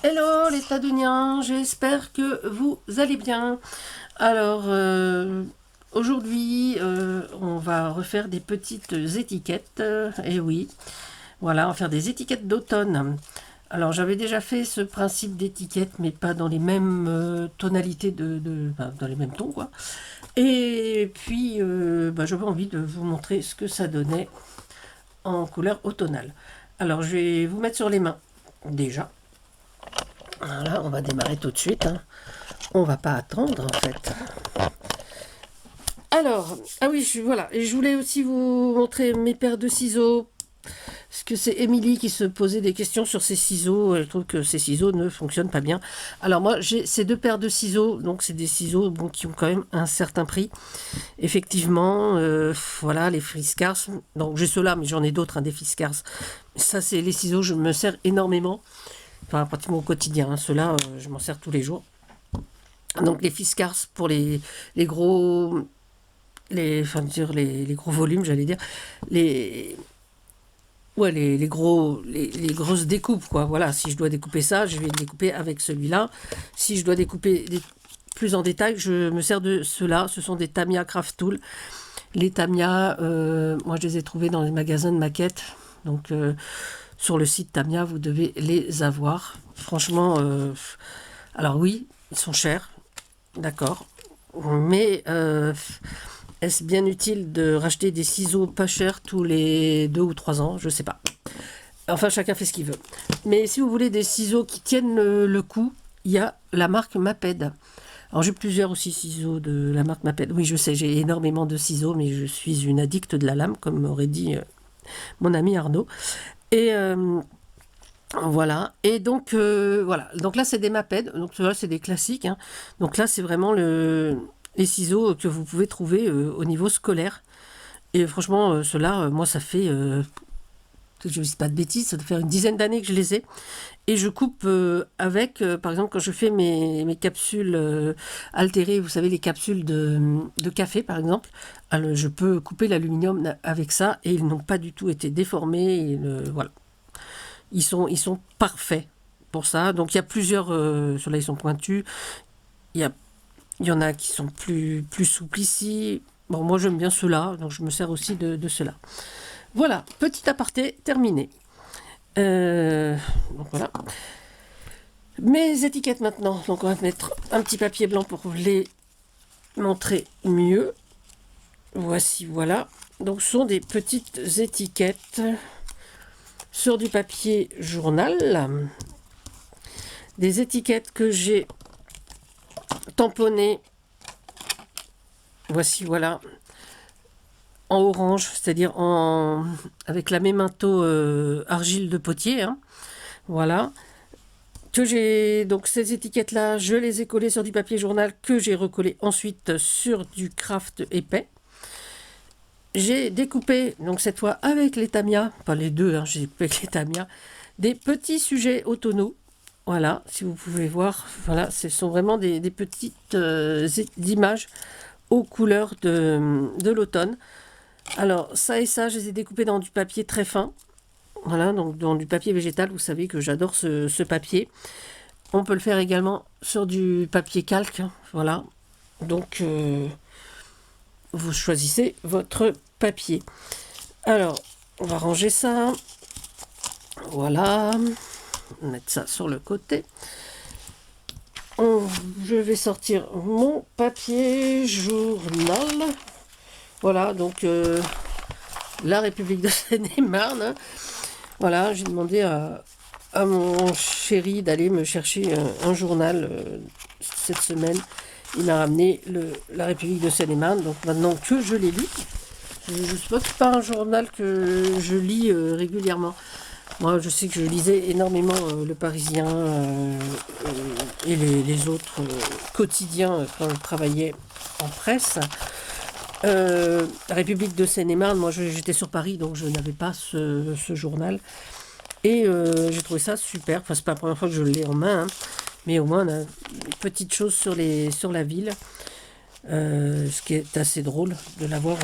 Hello les Tadouiniens, j'espère que vous allez bien. Alors aujourd'hui on va refaire des petites étiquettes, et oui, voilà, on va faire des étiquettes d'automne. Alors j'avais déjà fait ce principe d'étiquette mais pas dans les mêmes tonalités enfin, dans les mêmes tons quoi. Et puis j'avais envie de vous montrer ce que ça donnait en couleur automnale. Alors je vais vous mettre sur les mains déjà. Voilà, on va démarrer tout de suite, hein. On va pas attendre en fait. Alors, ah oui, voilà. Et je voulais aussi vous montrer mes paires de ciseaux. Parce que c'est Émilie qui se posait des questions sur ces ciseaux. Elle trouve que ces ciseaux ne fonctionnent pas bien. Alors moi, j'ai ces deux paires de ciseaux. Donc c'est des ciseaux qui ont quand même un certain prix. Effectivement, voilà, les Fiskars. Donc j'ai ceux-là, mais j'en ai d'autres, hein, des Fiskars. Ça, c'est les ciseaux, je me sers énormément. Enfin, pratiquement au quotidien, hein. Ceux-là, je m'en sers tous les jours. Donc les Fiskars pour les gros, enfin, les gros volumes, j'allais dire, les, ouais, les grosses découpes, quoi. Voilà, si je dois découper ça, je vais le découper avec celui-là. Si je dois découper plus en détail, je me sers de ceux-là. Ce sont des Tamiya Craft Tool. Les Tamiya, moi je les ai trouvés dans les magasins de maquettes. Donc sur le site Tamiya, vous devez les avoir. Franchement, alors oui, ils sont chers, d'accord. Mais est-ce bien utile de racheter des ciseaux pas chers tous les 2 ou 3 ans? Je sais pas. Enfin, chacun fait ce qu'il veut. Mais si vous voulez des ciseaux qui tiennent le coup, il y a la marque Maped. Alors j'ai plusieurs aussi ciseaux de la marque Maped. Oui, je sais, j'ai énormément de ciseaux, mais je suis une addicte de la lame, comme m'aurait dit mon ami Arnaud. Et voilà. Et donc voilà. Donc là c'est des Maped. Donc là c'est des classiques, hein. Donc là c'est vraiment les ciseaux que vous pouvez trouver au niveau scolaire. Et franchement, ceux-là, moi ça fait je ne dis pas de bêtises, ça doit faire une dizaine d'années que je les ai. Et je coupe avec, par exemple, quand je fais mes capsules altérées, vous savez, les capsules de café, par exemple, alors, je peux couper l'aluminium avec ça et ils n'ont pas du tout été déformés. Et voilà. Ils sont parfaits pour ça. Donc, il y a plusieurs, ceux-là, ils sont pointus. Il y a, il y en a qui sont plus souples ici. Bon, moi, j'aime bien ceux-là, donc je me sers aussi de ceux-là. Voilà, petit aparté terminé. Donc voilà. Mes étiquettes maintenant. Donc on va mettre un petit papier blanc pour les montrer mieux. Voici, voilà. Donc ce sont des petites étiquettes sur du papier journal. Des étiquettes que j'ai tamponnées. Voici, voilà. En orange, c'est-à-dire avec la mémento argile de potier, hein. Voilà. Que j'ai donc ces étiquettes là, je les ai collées sur du papier journal que j'ai recollé ensuite sur du craft épais. J'ai découpé donc cette fois avec les Tamiya, pas les deux, hein, j'ai découpé avec les Tamiya, des petits sujets automnaux. Voilà, si vous pouvez voir, voilà, ce sont vraiment des petites images aux couleurs de l'automne. Alors ça et ça, je les ai découpés dans du papier très fin. Voilà, donc dans du papier végétal, vous savez que j'adore ce papier. On peut le faire également sur du papier calque, hein, voilà. Donc, vous choisissez votre papier. Alors, on va ranger ça. Voilà. Mettre ça sur le côté. Je vais sortir mon papier journal. Voilà, donc la République de Seine-et-Marne, hein. Voilà, j'ai demandé à mon chéri d'aller me chercher un journal cette semaine. Il m'a ramené la République de Seine-et-Marne. Donc maintenant que je l'ai lu, je suppose que c'est pas un journal que je lis régulièrement. Moi, je sais que je lisais énormément Le Parisien et les autres quotidiens quand je travaillais en presse. La République de Seine-et-Marne, moi j'étais sur Paris, donc je n'avais pas ce journal. Et j'ai trouvé ça super. Enfin, c'est pas la première fois que je l'ai en main, hein, mais au moins on a une petite chose sur la ville. Ce qui est assez drôle de l'avoir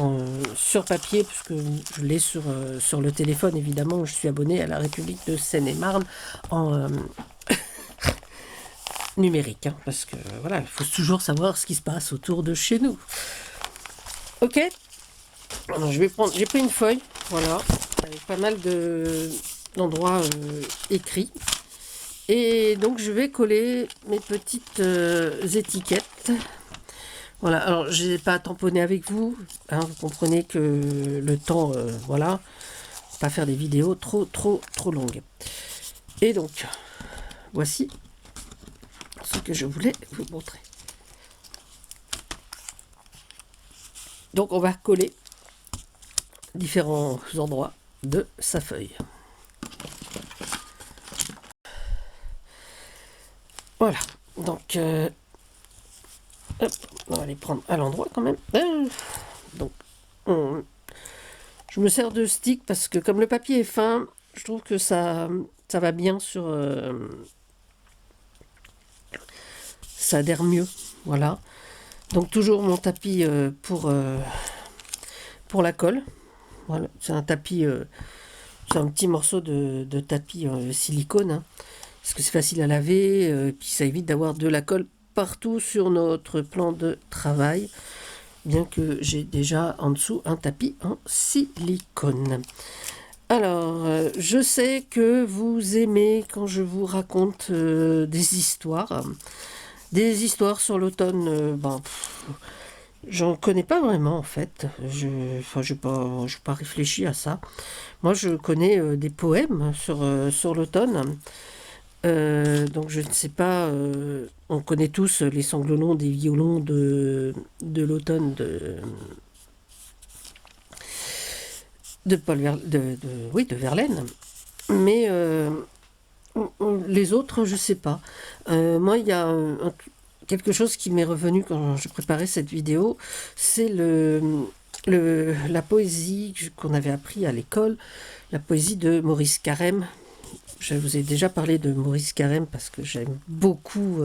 sur papier, puisque je l'ai sur le téléphone, évidemment. Je suis abonné à la République de Seine-et-Marne numérique, hein, parce que voilà, il faut toujours savoir ce qui se passe autour de chez nous. Ok. Alors, j'ai pris une feuille, voilà, avec pas mal d'endroits écrits. Et donc je vais coller mes petites étiquettes. Voilà, alors je n'ai pas tamponné avec vous, hein, vous comprenez que le temps, voilà, pas faire des vidéos trop longues. Et donc, voici ce que je voulais vous montrer. Donc on va coller différents endroits de sa feuille. Voilà, donc hop, on va les prendre à l'endroit quand même. Donc je me sers de stick parce que comme le papier est fin, je trouve que ça va bien sur... ça adhère mieux, voilà. Donc toujours mon tapis pour la colle. Voilà, c'est un tapis, c'est un petit morceau de tapis silicone, hein, parce que c'est facile à laver, puis ça évite d'avoir de la colle partout sur notre plan de travail, bien que j'ai déjà en dessous un tapis en silicone. Alors, je sais que vous aimez quand je vous raconte des histoires sur l'automne. J'en connais pas vraiment en fait. J'ai pas réfléchi à ça. Moi, je connais des poèmes sur l'automne. Donc je ne sais pas, on connaît tous les sanglots longs des violons de l'automne de de Verlaine, mais les autres je sais pas. Moi il y a quelque chose qui m'est revenu quand je préparais cette vidéo, c'est la poésie qu'on avait appris à l'école, la poésie de Maurice Carême. Je vous ai déjà parlé de Maurice Carême parce que j'aime beaucoup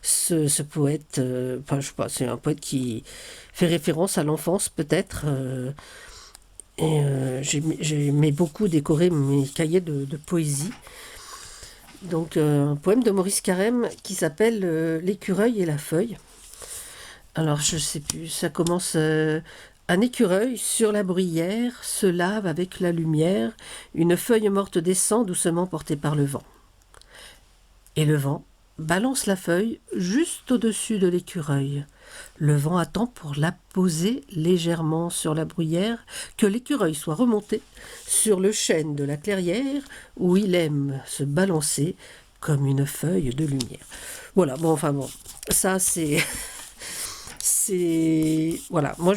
ce poète. Enfin, je sais pas, c'est un poète qui fait référence à l'enfance peut-être. J'aimais beaucoup décorer mes cahiers de poésie. Donc un poème de Maurice Carême qui s'appelle L'écureuil et la feuille. Alors je sais plus, ça commence... un écureuil sur la bruyère se lave avec la lumière, une feuille morte descend doucement portée par le vent. Et le vent balance la feuille juste au-dessus de l'écureuil. Le vent attend pour la poser légèrement sur la bruyère, que l'écureuil soit remonté sur le chêne de la clairière où il aime se balancer comme une feuille de lumière. Voilà, bon, enfin bon, ça c'est... Voilà, moi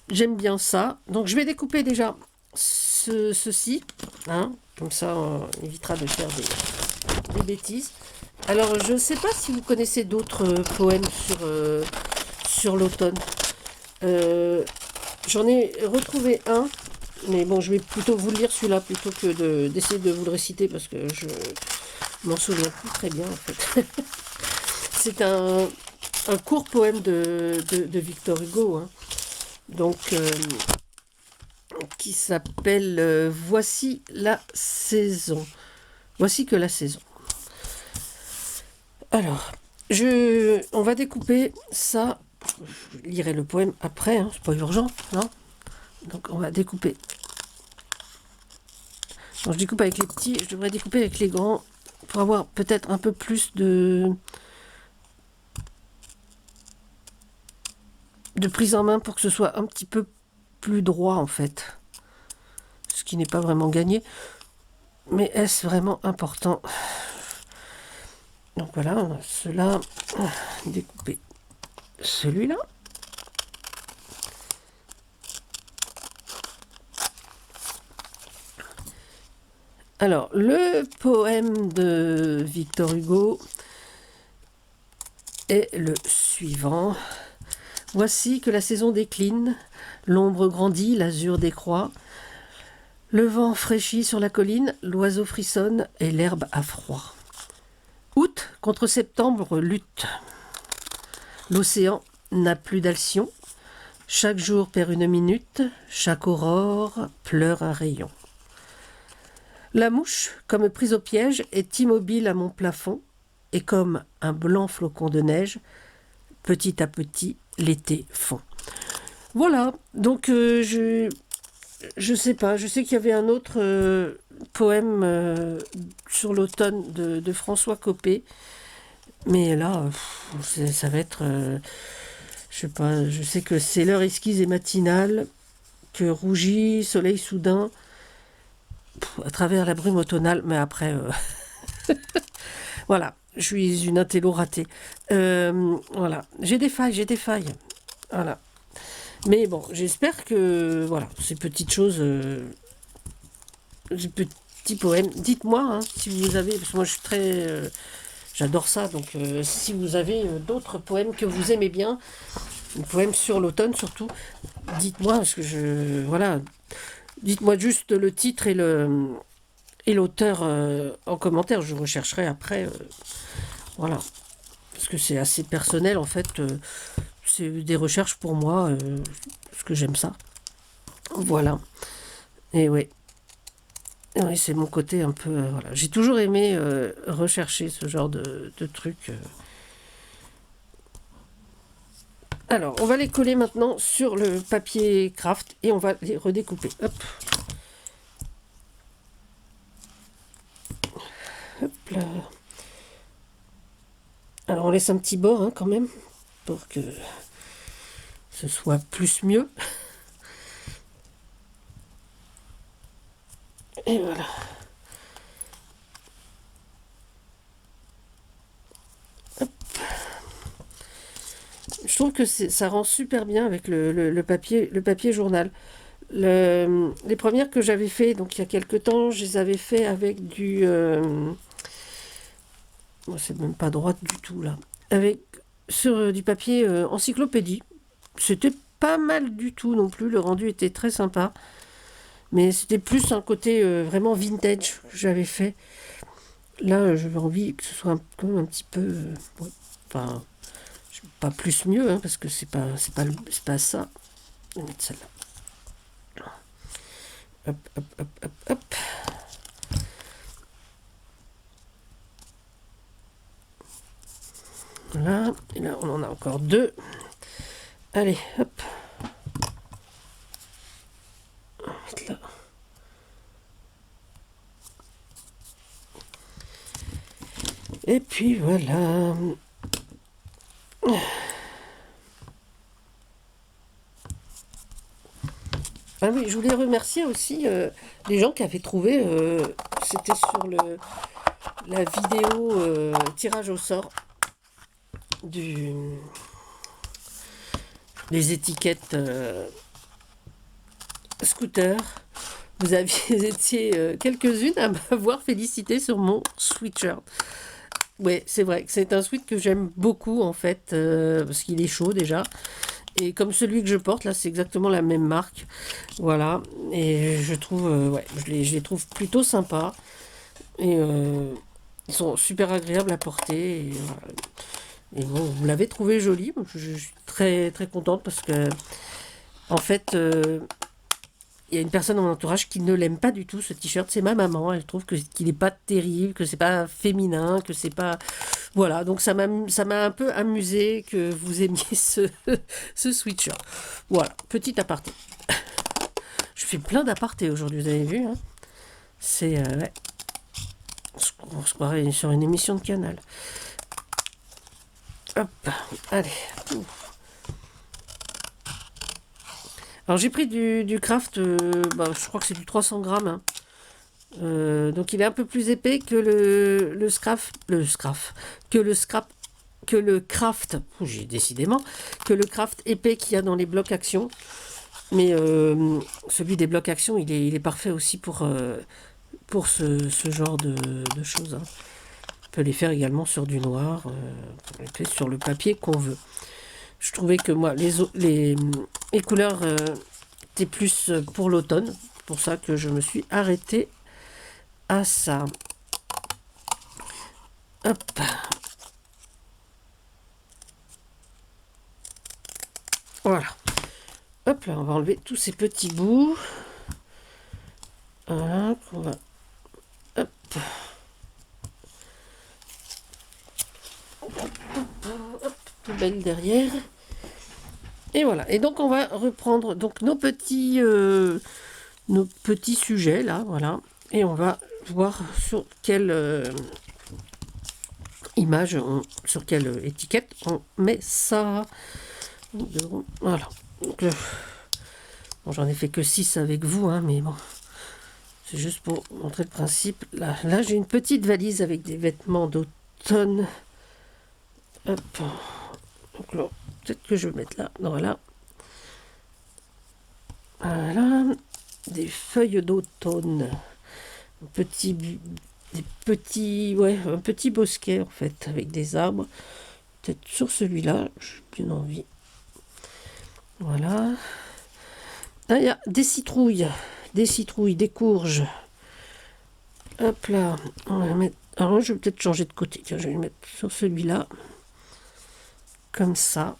j'aime bien ça. Donc je vais découper déjà ceci, hein, comme ça on évitera de faire des bêtises. Alors je ne sais pas si vous connaissez d'autres poèmes sur l'automne. J'en ai retrouvé un, mais bon, je vais plutôt vous lire celui-là plutôt que d'essayer de vous le réciter parce que je m'en souviens plus très bien en fait. C'est un court poème de Victor Hugo, hein. Donc qui s'appelle Voici la saison. Voici que la saison. Alors, on va découper ça. Je lirai le poème après, hein, c'est pas urgent, non? Donc on va découper. Donc, je découpe avec les petits, je devrais découper avec les grands pour avoir peut-être un peu plus de prise en main pour que ce soit un petit peu plus droit en fait. Ce qui n'est pas vraiment gagné. Mais est-ce vraiment important? Donc voilà, on a cela. Découper celui-là. Alors, le poème de Victor Hugo est le suivant. Voici que la saison décline, l'ombre grandit, l'azur décroît. Le vent fraîchit sur la colline, l'oiseau frissonne et l'herbe a froid. Août contre septembre lutte. L'océan n'a plus d'alcyon. Chaque jour perd une minute, chaque aurore pleure un rayon. La mouche, comme prise au piège, est immobile à mon plafond. et comme un blanc flocon de neige, petit à petit, l'été fond. Voilà, donc je sais pas, je sais qu'il y avait un autre poème sur l'automne de François Copé, mais là, ça va être, je sais pas, je sais que c'est l'heure esquisse et matinale, que rougit, soleil soudain, à travers la brume automnale, mais après, voilà, je suis une intello ratée. Voilà, j'ai des failles, voilà. Mais bon, j'espère que, voilà, ces petites choses, ces petits poèmes, dites-moi hein, si vous avez, parce que moi je suis très, j'adore ça, donc si vous avez d'autres poèmes que vous aimez bien, des poèmes sur l'automne surtout, dites-moi, parce que voilà, dites-moi juste le titre et l'auteur en commentaire, je rechercherai après, voilà, parce que c'est assez personnel en fait, c'est des recherches pour moi, parce que j'aime ça, voilà, et ouais. Oui, c'est mon côté un peu. Voilà. J'ai toujours aimé rechercher ce genre de trucs. Alors, on va les coller maintenant sur le papier craft et on va les redécouper. Hop. Hop là. Alors, on laisse un petit bord hein, quand même pour que ce soit plus mieux. Et voilà. Hop. Je trouve que ça rend super bien avec le papier journal. Les premières que j'avais fait, donc il y a quelques temps, je les avais fait avec du... c'est même pas droite du tout là. Avec sur du papier encyclopédie. C'était pas mal du tout non plus. Le rendu était très sympa. Mais c'était plus un côté vraiment vintage que j'avais fait. Là, j'avais envie que ce soit quand même un petit peu... ouais, enfin, pas plus mieux, hein, parce que c'est pas ça. Je vais mettre celle-là. Hop, hop, hop, hop, hop. Voilà. Et là, on en a encore deux. Allez, hop. On va mettre là. Et puis voilà. Ah oui, je voulais remercier aussi les gens qui avaient trouvé, c'était sur la vidéo tirage au sort du, des étiquettes scooter. Vous aviez été quelques-unes à m'avoir félicité sur mon sweatshirt. Ouais, c'est vrai que c'est un sweat que j'aime beaucoup en fait, parce qu'il est chaud déjà. Et comme celui que je porte, là, c'est exactement la même marque. Voilà. Et je trouve, ouais, je les trouve plutôt sympas. Et ils sont super agréables à porter. Et, voilà. Et bon, vous l'avez trouvé joli. Je suis très, très contente parce que, en fait, il y a une personne dans mon entourage qui ne l'aime pas du tout ce t-shirt, c'est ma maman. Elle trouve qu'il n'est pas terrible, que c'est pas féminin, que c'est pas. Voilà, donc ça m'a un peu amusé que vous aimiez ce sweatshirt. Voilà, petit aparté. Je fais plein d'apartés aujourd'hui, vous avez vu. Hein, c'est. Ouais. On se croirait sur une émission de Canal. Hop, allez. Ouf. Alors j'ai pris du craft, je crois que c'est du 300 grammes. Hein. Donc il est un peu plus épais que que le craft, j'ai décidément, que le craft épais qu'il y a dans les blocs action. Mais celui des blocs action, il est parfait aussi pour ce genre de choses. Hein. On peut les faire également sur du noir, on les fait sur le papier qu'on veut. Je trouvais que moi, les couleurs étaient plus pour l'automne. C'est pour ça que je me suis arrêtée à ça. Hop. Voilà. Hop là, on va enlever tous ces petits bouts. Voilà, qu'on va... Hop. Hop, poubelle derrière. Et voilà. Et donc on va reprendre donc nos petits sujets là, voilà. Et on va voir sur quelle image, sur quelle étiquette on met ça. Voilà. Donc, bon, j'en ai fait que 6 avec vous, hein, mais bon. C'est juste pour montrer le principe. Là j'ai une petite valise avec des vêtements d'automne. Hop. Donc là, peut-être que je vais mettre là. Voilà. Voilà. Des feuilles d'automne. Un petit bosquet en fait, avec des arbres. Peut-être sur celui-là, j'ai bien envie. Voilà. Là, il y a des citrouilles, des courges. Hop là. On va mettre... Alors, je vais peut-être changer de côté. Tiens, je vais le mettre sur celui-là. Comme ça.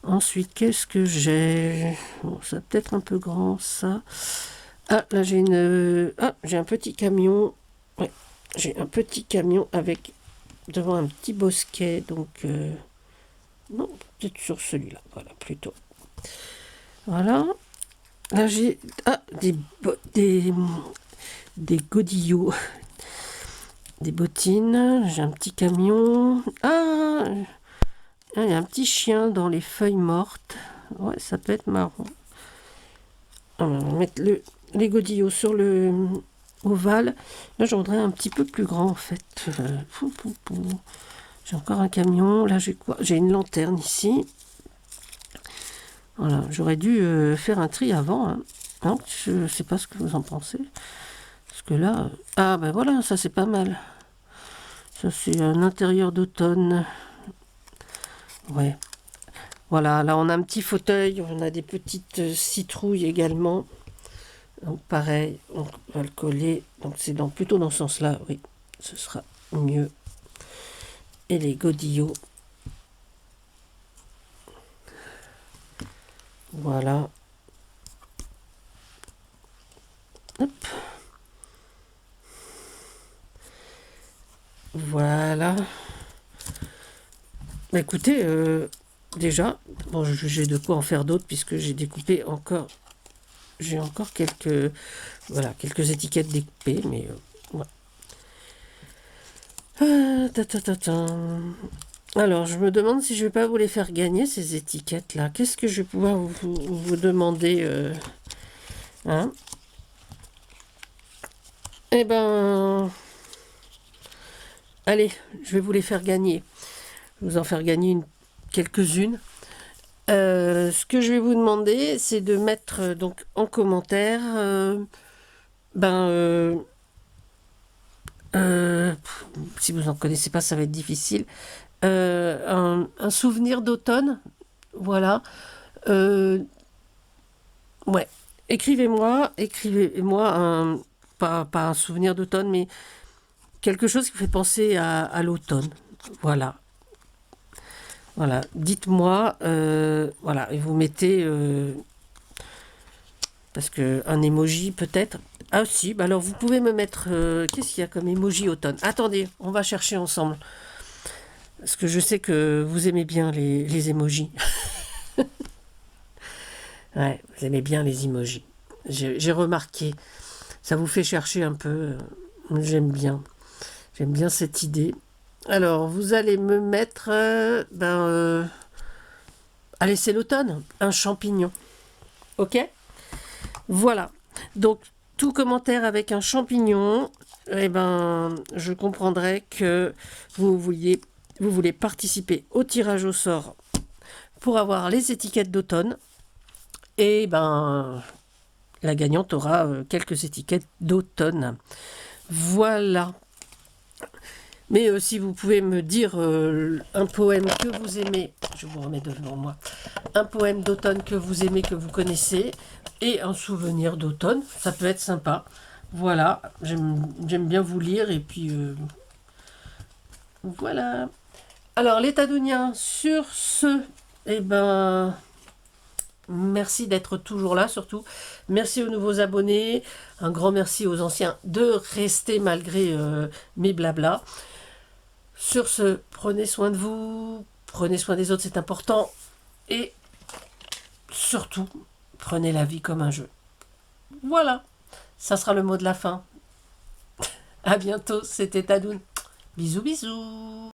Ensuite, qu'est-ce que j'ai? Bon, ça peut-être un peu grand, ça. Ah, là, j'ai j'ai un petit camion. Ouais, j'ai un petit camion avec devant un petit bosquet. Donc, non, peut-être sur celui-là. Voilà, plutôt. Voilà. Là, j'ai des godillots. Des bottines. J'ai un petit camion. Ah, il y a un petit chien dans les feuilles mortes. Ouais, ça peut être marrant. On va mettre les godillots sur le ovale. Là, j'en voudrais un petit peu plus grand, en fait. J'ai encore un camion. Là, j'ai quoi? J'ai une lanterne ici. Voilà, j'aurais dû faire un tri avant. Hein. Non, je ne sais pas ce que vous en pensez. Parce que là... Ah, ben voilà, ça, c'est pas mal. Ça, c'est un intérieur d'automne. Ouais. Voilà, là on a un petit fauteuil, on a des petites citrouilles également. Donc pareil, on va le coller. Donc c'est plutôt dans ce sens-là, oui, ce sera mieux. Et les godillots. Voilà. Hop. Voilà. Bah, écoutez, déjà, bon, j'ai de quoi en faire d'autres puisque j'ai découpé encore. J'ai encore quelques étiquettes découpées, mais alors, je me demande si je vais pas vous les faire gagner ces étiquettes-là. Qu'est-ce que je vais pouvoir vous demander hein? Eh ben, allez, je vais vous les faire gagner. Je vais vous en faire gagner quelques-unes. Ce que je vais vous demander, c'est de mettre donc en commentaire, si vous n'en connaissez pas, ça va être difficile, un souvenir d'automne, voilà. Ouais, écrivez-moi pas un souvenir d'automne, mais quelque chose qui fait penser à l'automne, voilà. Voilà, dites-moi, voilà, et vous mettez, parce que un emoji peut-être. Ah si, bah alors vous pouvez me mettre, qu'est-ce qu'il y a comme emoji automne? Attendez, on va chercher ensemble. Parce que je sais que vous aimez bien les emojis. Ouais, vous aimez bien les emojis. J'ai remarqué. Ça vous fait chercher un peu. J'aime bien. J'aime bien cette idée. Alors, vous allez me mettre... allez, c'est l'automne. Un champignon. Ok? Voilà. Donc, tout commentaire avec un champignon, je comprendrai que vous voulez participer au tirage au sort pour avoir les étiquettes d'automne. Et la gagnante aura quelques étiquettes d'automne. Voilà. Mais si vous pouvez me dire un poème que vous aimez, je vous remets devant moi, un poème d'automne que vous aimez, que vous connaissez, et un souvenir d'automne, ça peut être sympa. Voilà, j'aime bien vous lire, et puis voilà. Alors, les Tadouniens, sur ce, merci d'être toujours là, surtout. Merci aux nouveaux abonnés. Un grand merci aux anciens de rester malgré mes blablas. Sur ce, prenez soin de vous, prenez soin des autres, c'est important. Et surtout, prenez la vie comme un jeu. Voilà, ça sera le mot de la fin. À bientôt, c'était Tadoun. Bisous bisous.